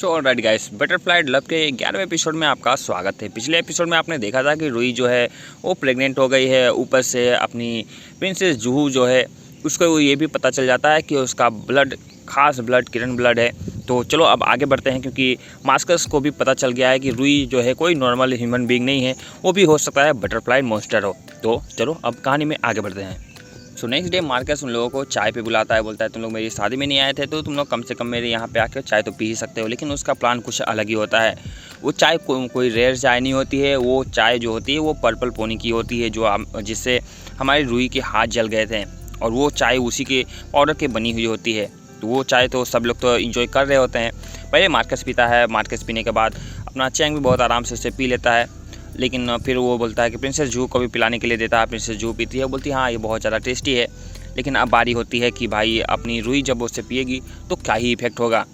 So alright guys, butterfly love के 11वें episode में आपका स्वागत है। पिछले एपिसोड में आपने देखा था कि रुई जो है वो प्रेग्नेंट हो गई है। ऊपर से अपनी प्रिंसेस जूहू जो है उसको ये भी पता चल जाता है कि उसका ब्लड खास ब्लड किरण ब्लड है। तो चलो अब आगे बढ़ते हैं, क्योंकि मास्कस को भी पता चल गया है कि रुई जो है कोई नॉर्मल ह्यूमन बीइंग नहीं है, वो भी हो सकता है बटरफ्लाई मॉन्स्टर हो। तो चलो अब कहानी में आगे बढ़ते हैं। सो नेक्स्ट डे मार्कस उन लोगों को चाय पे बुलाता है। बोलता है तुम लोग मेरी शादी में नहीं आए थे तो तुम लोग कम से कम मेरे यहाँ पे आकर चाय तो पी ही सकते हो। लेकिन उसका प्लान कुछ अलग ही होता है। वो चाय कोई रेयर चाय नहीं होती है। वो चाय जो होती है वो पर्पल पोनी की होती है, जो जिससे हमारी रुई के हाथ जल गए थे, और वो चाय उसी के पाउडर की बनी हुई होती है। तो वो चाय तो सब लोग तो इन्जॉय कर रहे होते हैं। पहले मार्कस पीता है। मार्कस पीने के बाद अपना चैंग भी बहुत आराम से उसे पी लेता है। लेकिन फिर वो बोलता है कि प्रिंसेस जूहू को भी पिलाने के लिए देता है। प्रिंसेस जूहू पीती है, बोलती है हाँ ये बहुत ज़्यादा टेस्टी है। लेकिन अब बारी होती है कि भाई अपनी रुई जब उससे पिएगी तो क्या ही इफेक्ट होगा।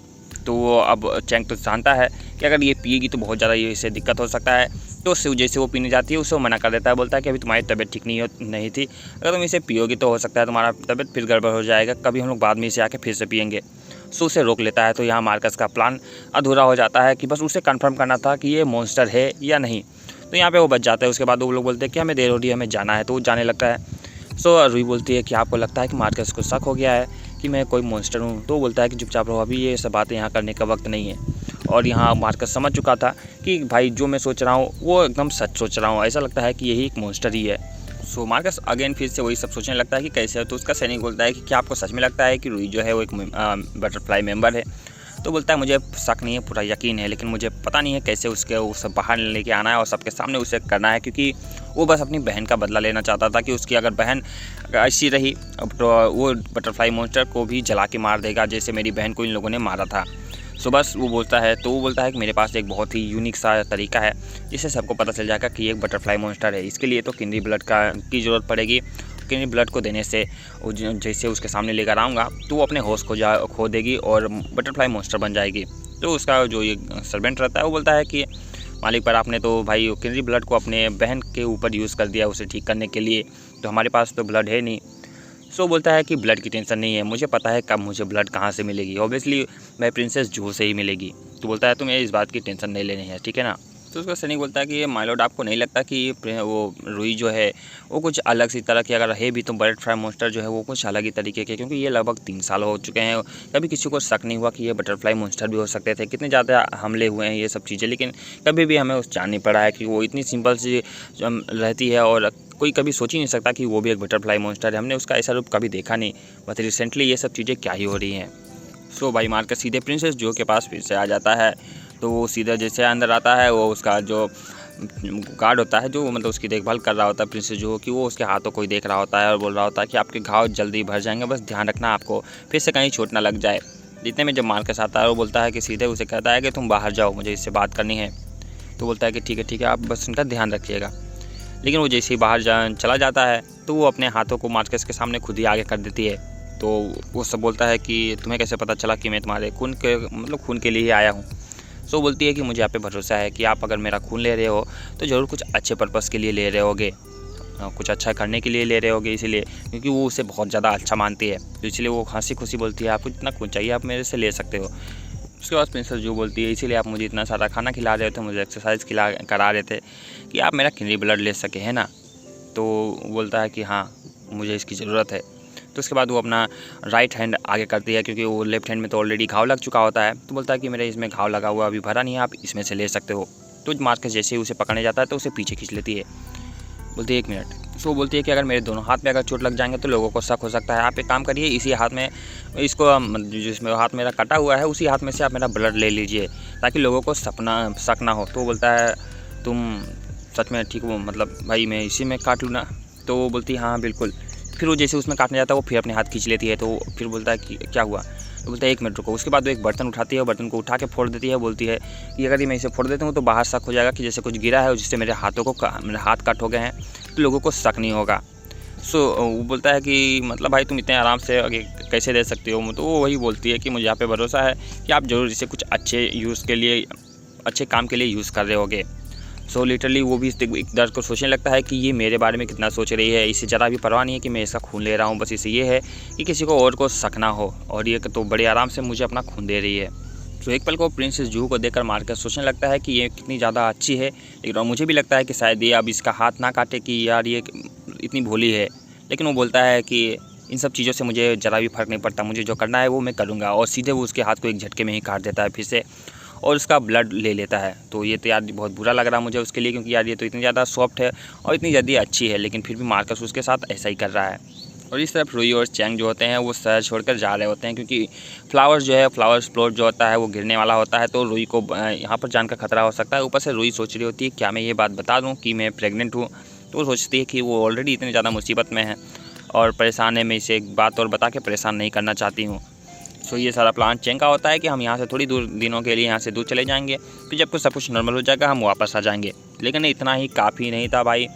तो वो अब चैंग तो जानता है कि अगर ये पिएगी तो बहुत ज़्यादा ये इससे दिक्कत हो सकता है। तो उससे जैसे वो पीने जाती है उसे वो मना कर देता है। बोलता है कि अभी तुम्हारी तबीयत ठीक नहीं थी, अगर तुम इसे पियोगी तो हो सकता है तुम्हारा तबीयत फिर गड़बड़ हो जाएगा, कभी हम लोग बाद में इसे आके फिर से पियेंगे। सो उसे रोक लेता है। तो यहाँ मार्कस का प्लान अधूरा हो जाता है कि बस उसे कन्फर्म करना था कि ये मॉन्स्टर है या नहीं। तो यहाँ पे वो बच जाता है। उसके बाद वो लोग बोलते हैं कि हमें देर हो रही है, हमें जाना है। तो वो जाने लगता है। सो रुई बोलती है कि आपको लगता है कि मार्कस को शक हो गया है कि मैं कोई मॉन्स्टर हूँ। तो वो बोलता है कि चुपचाप रहो, अभी ये सब बातें यहाँ करने का वक्त नहीं है। और यहाँ मार्कस समझ चुका था कि भाई जो मैं सोच रहा हूँ वो एकदम सच सोच रहा हूँ, ऐसा लगता है कि यही एक मॉन्स्टर ही है। सो मार्कस अगेन फिर से वही सब सोचने लगता है कि कैसे है। तो उसका सैनिक बोलता है कि क्या आपको सच में लगता है कि रुई जो है वो एक बटरफ्लाई मेंबर है। तो बोलता है मुझे शक नहीं है, पूरा यकीन है, लेकिन मुझे पता नहीं है कैसे उसके उसे बाहर लेके आना है और सबके सामने उसे करना है, क्योंकि वो बस अपनी बहन का बदला लेना चाहता था कि उसकी अगर बहन ऐसी रही तो वो बटरफ्लाई मॉन्स्टर को भी जला के मार देगा, जैसे मेरी बहन को इन लोगों ने मारा था। सो बस वो बोलता है कि मेरे पास एक बहुत ही यूनिक सा तरीका है जिससे सबको पता चल जाएगा कि ये एक बटरफ्लाई मॉन्स्टर है। इसके लिए तो किन्नरी ब्लड की ज़रूरत पड़ेगी। किन्नरी ब्लड को देने से जैसे उसके सामने लेकर आऊँगा तो वो अपने होश खो देगी और बटरफ्लाई मॉन्स्टर बन जाएगी। तो उसका जो ये सर्वेंट रहता है वो बोलता है कि मालिक पर आपने तो भाई किन्नरी ब्लड को अपने बहन के ऊपर यूज़ कर दिया उसे ठीक करने के लिए, तो हमारे पास तो ब्लड है नहीं। सो बोलता है कि ब्लड की टेंशन नहीं है, मुझे पता है कब मुझे ब्लड कहाँ से मिलेगी, ऑब्वियसली मैं प्रिंसेस जूहू से ही मिलेगी। तो बोलता है तुम्हें इस बात की टेंशन नहीं लेनी है, ठीक है ना। तो उसका सैनिक बोलता है कि माय लॉर्ड आपको नहीं लगता कि वो रुई जो है वो कुछ अलग सी तरह की अगर है भी तो बटरफ्लाई मॉन्स्टर जो है वो कुछ अलग ही तरीके के, क्योंकि ये लगभग 3 साल हो चुके हैं, कभी किसी को शक नहीं हुआ कि ये बटरफ्लाई मॉन्स्टर भी हो सकते थे। कितने ज़्यादा हमले हुए हैं ये सब चीज़ें, लेकिन कभी भी हमें उस जान नहीं पड़ा है कि वो इतनी सिंपल सी रहती है और कोई कभी सोच ही नहीं सकता कि वो भी एक बटरफ्लाई मॉन्स्टर है। हमने उसका ऐसा रूप कभी देखा नहीं, बट रिसेंटली ये सब चीज़ें क्या ही हो रही हैं। सो भाई मार्कस सीधे प्रिंसेस जूहू के पास फिर से आ जाता है। तो वो सीधा जैसे अंदर आता है, वो उसका जो गार्ड होता है जो मतलब उसकी देखभाल कर रहा होता है प्रिंसेस जूहू की, वो उसके हाथों को ही देख रहा होता है और बोल रहा होता है कि आपके घाव जल्दी भर जाएंगे, बस ध्यान रखना आपको फिर से कहीं चोट ना लग जाए। जितने में जब मार्कस आता है वो बोलता है कि सीधे उसे कहता है कि तुम बाहर जाओ, मुझे इससे बात करनी है। तो बोलता है कि ठीक है आप बस इनका ध्यान रखिएगा। लेकिन वो जैसे ही बाहर चला जाता है तो वो अपने हाथों को मार्कस के सामने खुद ही आगे कर देती है। तो वो सब बोलता है कि तुम्हें कैसे पता चला कि मैं तुम्हारे खून के लिए ही आया हूँ। सो बोलती है कि मुझे आप पे भरोसा है कि आप अगर मेरा खून ले रहे हो तो ज़रूर कुछ अच्छे पर्पस के लिए ले रहे होगे, कुछ अच्छा करने के लिए ले रहे होगे, इसीलिए क्योंकि वो उसे बहुत ज़्यादा अच्छा मानती है। तो इसलिए वो हंसी खुशी बोलती है आपको जितना खून चाहिए आप मेरे से ले सकते हो। उसके बाद प्रिंसेस जूहू बोलती है इसीलिए आप मुझे इतना सारा खाना खिला रहे थे, मुझे एक्सरसाइज करा रहे थे कि आप मेरा किन्नरी ब्लड ले सके, है ना। तो बोलता है कि हाँ मुझे इसकी ज़रूरत है। तो उसके बाद वो अपना राइट हैंड आगे करती है, क्योंकि वो लेफ्ट हैंड में तो ऑलरेडी घाव लग चुका होता है। तो बोलता है कि मेरे इसमें घाव लगा हुआ अभी भरा नहीं है, आप इसमें से ले सकते हो। तो मार्कस जैसे ही उसे पकड़ने जाता है तो उसे पीछे खींच लेती है। बोलती है 1 मिनट। सो बोलती है कि अगर मेरे दोनों हाथ में अगर चोट लग जाएंगे तो लोगों को शक हो सकता है, आप एक काम करिए इसी हाथ में इसको जिसमें हाथ मेरा कटा हुआ है उसी हाथ में से आप मेरा ब्लड ले लीजिए ताकि लोगों को शक ना हो। तो बोलता है तुम सच में ठीक हो, मतलब भाई मैं इसी में काट लूँ ना। तो वो बोलती है हाँ बिल्कुल। फिर वो जैसे उसमें काटने जाता है वो फिर अपने हाथ खींच लेती है। तो फिर बोलता है कि क्या हुआ। तो बोलता है 1 मिनट रुको। उसके बाद वो एक बर्तन उठाती है और बर्तन को उठा के फोड़ देती है। बोलती है कि अगर ये मैं इसे फोड़ देती हूँ तो बाहर शक हो जाएगा कि जैसे कुछ गिरा है और जिससे मेरे हाथ कट हो गए हैं, तो लोगों को शक नहीं होगा। सो वो बोलता है कि मतलब भाई तुम इतने आराम से आगे कैसे दे सकती हो। तो वो वही बोलती है कि मुझे आप पे भरोसा है कि आप ज़रूर इसे कुछ अच्छे काम के लिए यूज़ कर रहे होगे। सो लिटरली वो भी एक दर्द को सोचने लगता है कि ये मेरे बारे में कितना सोच रही है, इसे ज़रा भी परवाह नहीं है कि मैं इसका खून ले रहा हूँ, बस इसे ये है कि किसी को और को शक ना हो, और ये तो बड़े आराम से मुझे अपना खून दे रही है। तो एक पल को प्रिंसेस जूहू को देखकर मार्कस सोचने लगता है कि ये कितनी ज़्यादा अच्छी है, लेकिन और मुझे भी लगता है कि शायद ये अब इसका हाथ ना काटे कि यार ये इतनी भोली है। लेकिन वो बोलता है कि इन सब चीज़ों से मुझे ज़रा भी फ़र्क नहीं पड़ता, मुझे जो करना है वो मैं करूँगा। और सीधे वो उसके हाथ को एक झटके में ही काट देता है फिर से, और उसका ब्लड ले लेता है। तो ये तो यार बहुत बुरा लग रहा है मुझे उसके लिए, क्योंकि यार ये तो इतनी ज़्यादा सॉफ्ट है और इतनी ज़्यादा अच्छी है, लेकिन फिर भी मार्कस उसके साथ ऐसा ही कर रहा है। और इस तरफ रुई और चैंग जो होते हैं वो शहर छोड़कर जा रहे होते हैं, क्योंकि फ्लावर्स प्लॉट जो होता है वो गिरने वाला होता है। तो रुई को यहाँ पर जान का खतरा हो सकता है। ऊपर से रुई सोच रही होती है क्या मैं ये बात बता दूँ कि मैं प्रेग्नेंट हूँ। तो वो सोचती है कि वो ऑलरेडी इतनी ज़्यादा मुसीबत में है और परेशान है, मैं इसे एक बात और बता के परेशान नहीं करना चाहती हूँ। सो ये सारा प्लान चैंग का होता है कि हम यहाँ से थोड़ी दूर दिनों के लिए यहाँ से दूर चले जाएंगे, फिर जब कुछ सब कुछ नॉर्मल हो जाएगा हम वापस आ जाएंगे। लेकिन इतना ही काफ़ी नहीं था भाई।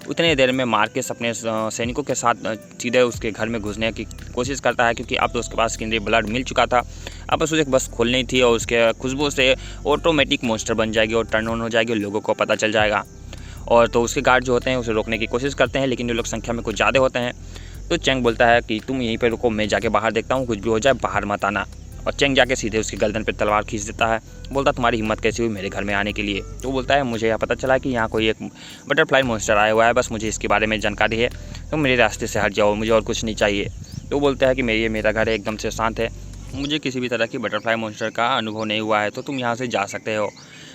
उतने देर में मार्कस अपने सैनिकों के साथ सीधे उसके घर में घुसने की कोशिश करता है, क्योंकि अब तो उसके पास केंद्रीय ब्लड मिल चुका था। अब बस उसे बस खोलनी थी और उसके खुशबू से ऑटोमेटिक मॉन्स्टर बन जाएगी और टर्न ऑन हो जाएगी, लोगों को पता चल जाएगा। और तो उसके गार्ड जो होते हैं उसे रोकने की कोशिश करते हैं, लेकिन ये लोग संख्या में कुछ ज़्यादा होते हैं। तो चैंग बोलता है कि तुम यहीं पर रुको, मैं जाके बाहर देखता हूँ, कुछ भी हो जाए बाहर मत आना। और चैंग जाके सीधे उसकी गर्दन पर तलवार खींच देता है। बोलता तुम्हारी हिम्मत कैसी हुई मेरे घर में आने के लिए। तो बोलता है मुझे यह पता चला कि यहाँ कोई एक बटरफ्लाई मॉन्स्टर आया हुआ है, बस मुझे इसके बारे में जानकारी है, तो मेरे रास्ते से हट जाओ, मुझे और कुछ नहीं चाहिए। तो बोलता है कि मेरा घर एकदम से शांत है, मुझे किसी भी तरह की बटरफ्लाई मॉन्स्टर का अनुभव नहीं हुआ है, तो तुम यहाँ से जा सकते हो।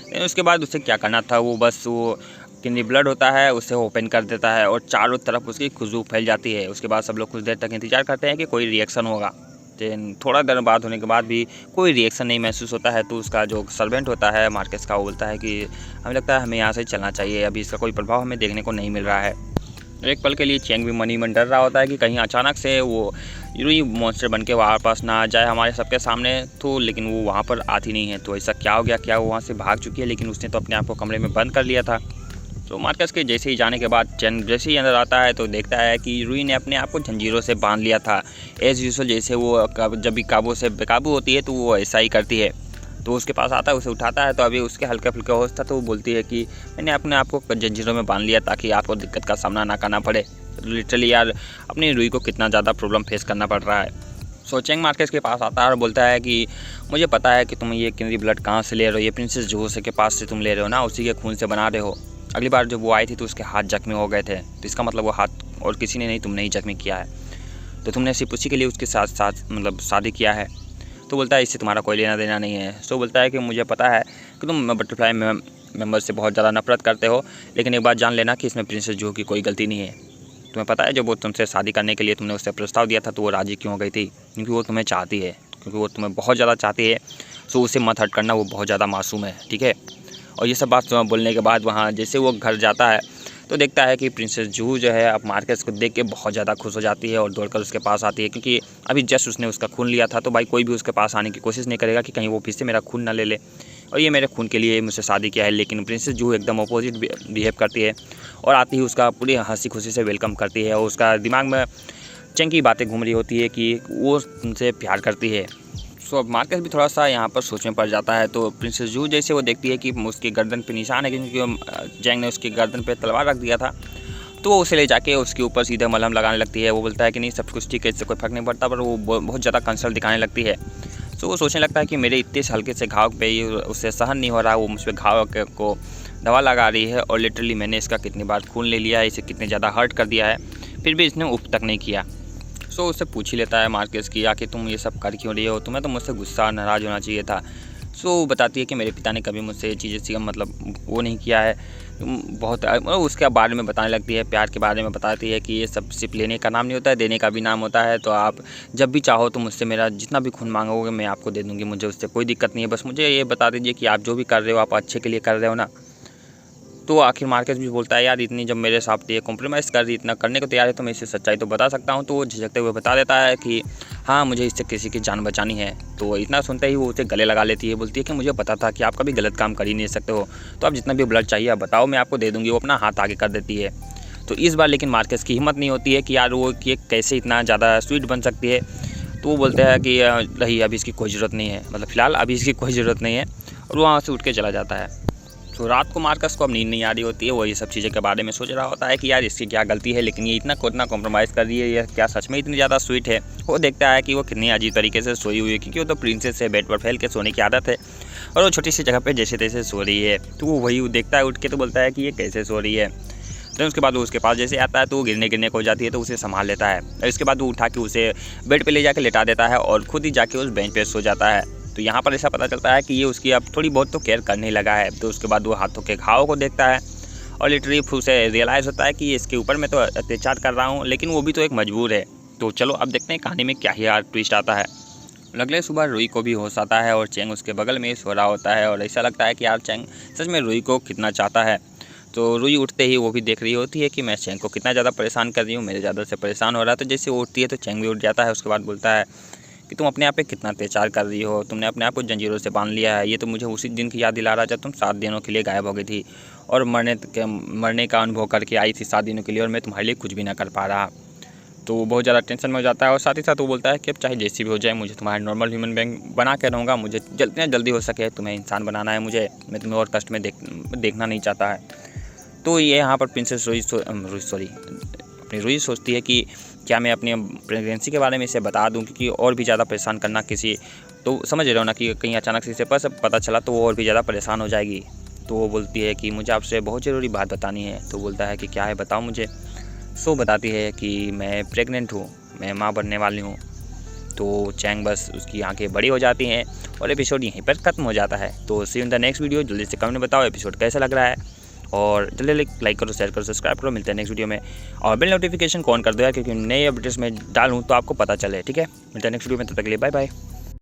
लेकिन उसके बाद उसे क्या करना था, वो बस वो किडनी ब्लड होता है उसे ओपन कर देता है और चारों तरफ उसकी खुशबू फैल जाती है। उसके बाद सब लोग कुछ देर तक इंतजार करते हैं कि कोई रिएक्शन होगा। थोड़ा देर बाद होने के बाद भी कोई रिएक्शन नहीं महसूस होता है। तो उसका जो सर्वेंट होता है मार्कस का, वो बोलता है कि हमें लगता है हमें यहाँ से चलना चाहिए, अभी इसका कोई प्रभाव हमें देखने को नहीं मिल रहा है। एक पल के लिए चैंग भी मन ही मन डर रहा होता है कि कहीं अचानक से वो रुई मॉन्स्टर बन के वहाँ पास ना आ जाए हमारे सबके सामने। तो लेकिन वो वहाँ पर आती नहीं है। तो ऐसा क्या हो गया, क्या वो वहाँ से भाग चुकी है, लेकिन उसने तो अपने आप को कमरे में बंद कर लिया था। तो मार्कस के जैसे ही जाने के बाद चैंग जैसे ही अंदर आता है तो देखता है कि रुई ने अपने आप को जंजीरों से बांध लिया था। एज़ यूजुअल जैसे वो जब भी काबू से बेकाबू होती है तो वो ऐसा ही करती है। तो उसके पास आता है, उसे उठाता है। तो अभी उसके हल्के फुल्के होश था, तो वो बोलती है कि मैंने अपने आप को जंजीरों में बांध लिया ताकि आपको दिक्कत का सामना ना करना पड़े। लिटरली यार अपनी रुई को कितना ज़्यादा प्रॉब्लम फेस करना पड़ रहा है। सो चैंग मार्कस के पास आता है और बोलता है कि मुझे पता है कि तुम ये किडनी ब्लड कहाँ से ले रहे हो, ये प्रिंसेस जूहू के पास से तुम ले रहे हो ना, उसी के खून से बना रहे हो। अगली बार जब वो आई थी तो उसके हाथ जख्मी हो गए थे, तो इसका मतलब वो हाथ और किसी ने नहीं, तुमने ही जख्मी किया है। तो तुमने सिर्फ उसी के लिए उसके साथ मतलब शादी किया है। तो बोलता है इससे तुम्हारा कोई लेना देना नहीं है। सो बोलता है कि मुझे पता है कि तुम बटरफ्लाई मेंबर से बहुत ज़्यादा नफरत करते हो, लेकिन एक बात जान लेना कि इसमें प्रिंसेस जूहू की कोई गलती नहीं है। तुम्हें पता है जब वो तुमसे शादी करने के लिए तुमने उससे प्रस्ताव दिया था तो वो राज़ी क्यों हो गई थी? क्योंकि वो तुम्हें चाहती है, क्योंकि वो तुम्हें बहुत ज़्यादा चाहती है। सो उसे मत हट करना, वो बहुत ज़्यादा मासूम है, ठीक है। और ये सब बात बोलने के बाद वहाँ जैसे वो घर जाता है तो देखता है कि प्रिंसेस जूहू जो है अब मार्कस को देख के बहुत ज़्यादा खुश हो जाती है और दौड़कर उसके पास आती है, क्योंकि अभी जस्ट उसने उसका खून लिया था। तो भाई कोई भी उसके पास आने की कोशिश नहीं करेगा कि कहीं वो फिर से मेरा खून ना ले ले, और ये मेरे खून के लिए मुझसे शादी किया है। लेकिन प्रिंसेस जूहू एकदम अपोजिट बिहेव करती है और आती ही उसका पूरी हंसी खुशी से वेलकम करती है। और उसका दिमाग में चैंग की बातें घूम रही होती है कि वो उनसे प्यार करती है। सो अब मार्कस भी थोड़ा सा यहाँ पर सोच में पड़ जाता है। तो प्रिंसेस जूहू जैसे वो देखती है कि उसकी गर्दन पे निशान है, क्योंकि चैंग ने उसकी गर्दन पे तलवार रख दिया था, तो वो उसे ले जाके उसके ऊपर सीधे मलहम लगाने लगती है। वो बोलता है कि नहीं सब कुछ ठीक है, इससे कोई फर्क नहीं पड़ता, पर वो बहुत ज़्यादा कंसर्न दिखाने लगती है। सो वो सोचने लगता है कि मेरे इतने हल्के से घाव पे उससे सहन नहीं हो रहा, वो मुझ पर घाव को दवा लगा रही है, और लिटरली मैंने इसका कितनी बार खून ले लिया है, इसे कितने ज़्यादा हर्ट कर दिया है, फिर भी इसने उफ तक नहीं किया। सो उससे पूछ ही लेता है मार्कस की आके तुम ये सब कर क्यों रही हो, तुम्हें तो मुझसे गुस्सा नाराज़ होना चाहिए था। सो बताती है कि मेरे पिता ने कभी मुझसे ये चीज़ें मतलब वो नहीं किया है, बहुत उसके बारे में बताने लगती है, प्यार के बारे में बताती है कि ये सब सिर्फ लेने का नाम नहीं होता है, देने का भी नाम होता है। तो आप जब भी चाहो तो मुझसे मेरा जितना भी खून मांगोगे मैं आपको दे दूँगी, मुझे उससे कोई दिक्कत नहीं है, बस मुझे ये बता दीजिए कि आप जो भी कर रहे हो आप अच्छे के लिए कर रहे हो ना। तो आखिर मार्कस भी बोलता है यार इतनी जब मेरे साथ ये कॉम्प्रोमाइज़ कर रही, इतना करने को तैयार है, तो मैं इसे सच्चाई तो बता सकता हूँ। तो वो झिझकते हुए बता देता है कि हाँ मुझे इससे किसी की जान बचानी है। तो इतना सुनते ही वो उसे गले लगा लेती है, बोलती है कि मुझे पता था कि आप कभी गलत काम कर ही नहीं सकते हो, तो आप जितना भी ब्लड चाहिए आप बताओ मैं आपको दे दूँगी। वो अपना हाथ आगे कर देती है। तो इस बार लेकिन मार्कस की हिम्मत नहीं होती है कि यार वो कि कैसे इतना ज़्यादा स्वीट बन सकती है। तो वो बोलते हैं कि नहीं अभी इसकी कोई ज़रूरत नहीं है, मतलब फ़िलहाल अभी इसकी कोई ज़रूरत नहीं है, और वो वहाँ से उठ के चला जाता है। तो रात को मार्कस को अब नींद नहीं आ रही होती है, वो ये सब चीज़ें के बारे में सोच रहा होता है कि यार इसकी क्या गलती है, लेकिन ये इतना कॉम्प्रोमाइज़ कर रही है, ये क्या सच में इतनी ज़्यादा स्वीट है। वो देखता है कि वो कितनी अजीब तरीके से सोई हुई है, क्योंकि वो तो प्रिंसेस है, बेड पर फैल के सोने की आदत है और वो छोटी सी जगह पर जैसे तैसे सो रही है। तो वो वही देखता है उठ के, तो बोलता है कि ये कैसे सो रही है। तो उसके बाद वो उसके पास जैसे आता है तो वो गिरने को हो जाती है, तो उसे संभाल लेता है और इसके बाद वो उठा के उसे बेड पे ले जाके लेटा देता है और खुद ही जाके उस बेंच पे सो जाता है। तो यहाँ पर ऐसा पता चलता है कि ये उसकी अब थोड़ी बहुत तो केयर करने लगा है। तो उसके बाद वो हाथों के घाव को देखता है और लिटरली उसे रियलाइज़ होता है कि इसके ऊपर मैं तो अत्याचार कर रहा हूँ, लेकिन वो भी तो एक मजबूर है। तो चलो अब देखते हैं कहानी में क्या ही यार ट्विस्ट आता है। अगले सुबह रुई को भी होश आता है और चैंग उसके बगल में ही सो रहा होता है और ऐसा लगता है कि यार चैंग सच में रुई को कितना चाहता है। तो रुई उठते ही वो भी देख रही होती है कि मैं चैंग को कितना ज़्यादा परेशान कर रही हूँ, मेरे ज़्यादा से परेशान हो रहा है। तो जैसे वो उठती है तो चैंग भी उठ जाता है। उसके बाद बोलता है कि तुम अपने आप पे कितना अत्याचार कर रही हो, तुमने अपने आप को जंजीरों से बांध लिया है। ये तो मुझे उसी दिन की याद दिला रहा जब तुम 7 दिनों के लिए गायब हो गई थी और मरने का अनुभव करके आई थी 7 दिनों के लिए, और मैं तुम्हारे लिए कुछ भी ना कर पा रहा। तो वो बहुत ज़्यादा टेंशन में हो जाता है और साथ ही साथ वो बोलता है कि अब चाहे जैसी भी हो जाए, मुझे तुम्हारा नॉर्मल ह्यूमन बीइंग बना के रहूँगा, मुझे जितना जल्दी हो सके तुम्हें इंसान बनाना है, मैं तुम्हें और कष्ट में देखना नहीं चाहता है। तो ये यहाँ पर प्रिंसेस अपनी रुई सोचती है कि क्या मैं अपनी प्रेगनेंसी के बारे में इसे बता दूं, क्योंकि और भी ज़्यादा परेशान करना तो समझ रहे हो ना कि कहीं अचानक से इसे पता चला तो वो और भी ज़्यादा परेशान हो जाएगी। तो वो बोलती है कि मुझे आपसे बहुत ज़रूरी बात बतानी है। तो बोलता है कि क्या है, बताओ मुझे। सो बताती है कि मैं प्रेग्नेंट हूँ, मैं माँ बनने वाली हूँ। तो चैंग बस उसकी आंखें बड़ी हो जाती हैं और एपिसोड यहीं पर ख़त्म हो जाता है। तो सी इन द नेक्स्ट वीडियो। जल्दी से कमेंट में बताओ एपिसोड कैसा लग रहा है और जल्दी लाइक करो, शेयर करो, सब्सक्राइब करो। मिलते हैं नेक्स्ट वीडियो में और बेल नोटिफिकेशन को ऑन कर दो यार, क्योंकि नए अपडेट्स में डालूँ तो आपको पता चले। ठीक है, मिलते हैं नेक्स्ट वीडियो में, तब तक के लिए बाय बाय।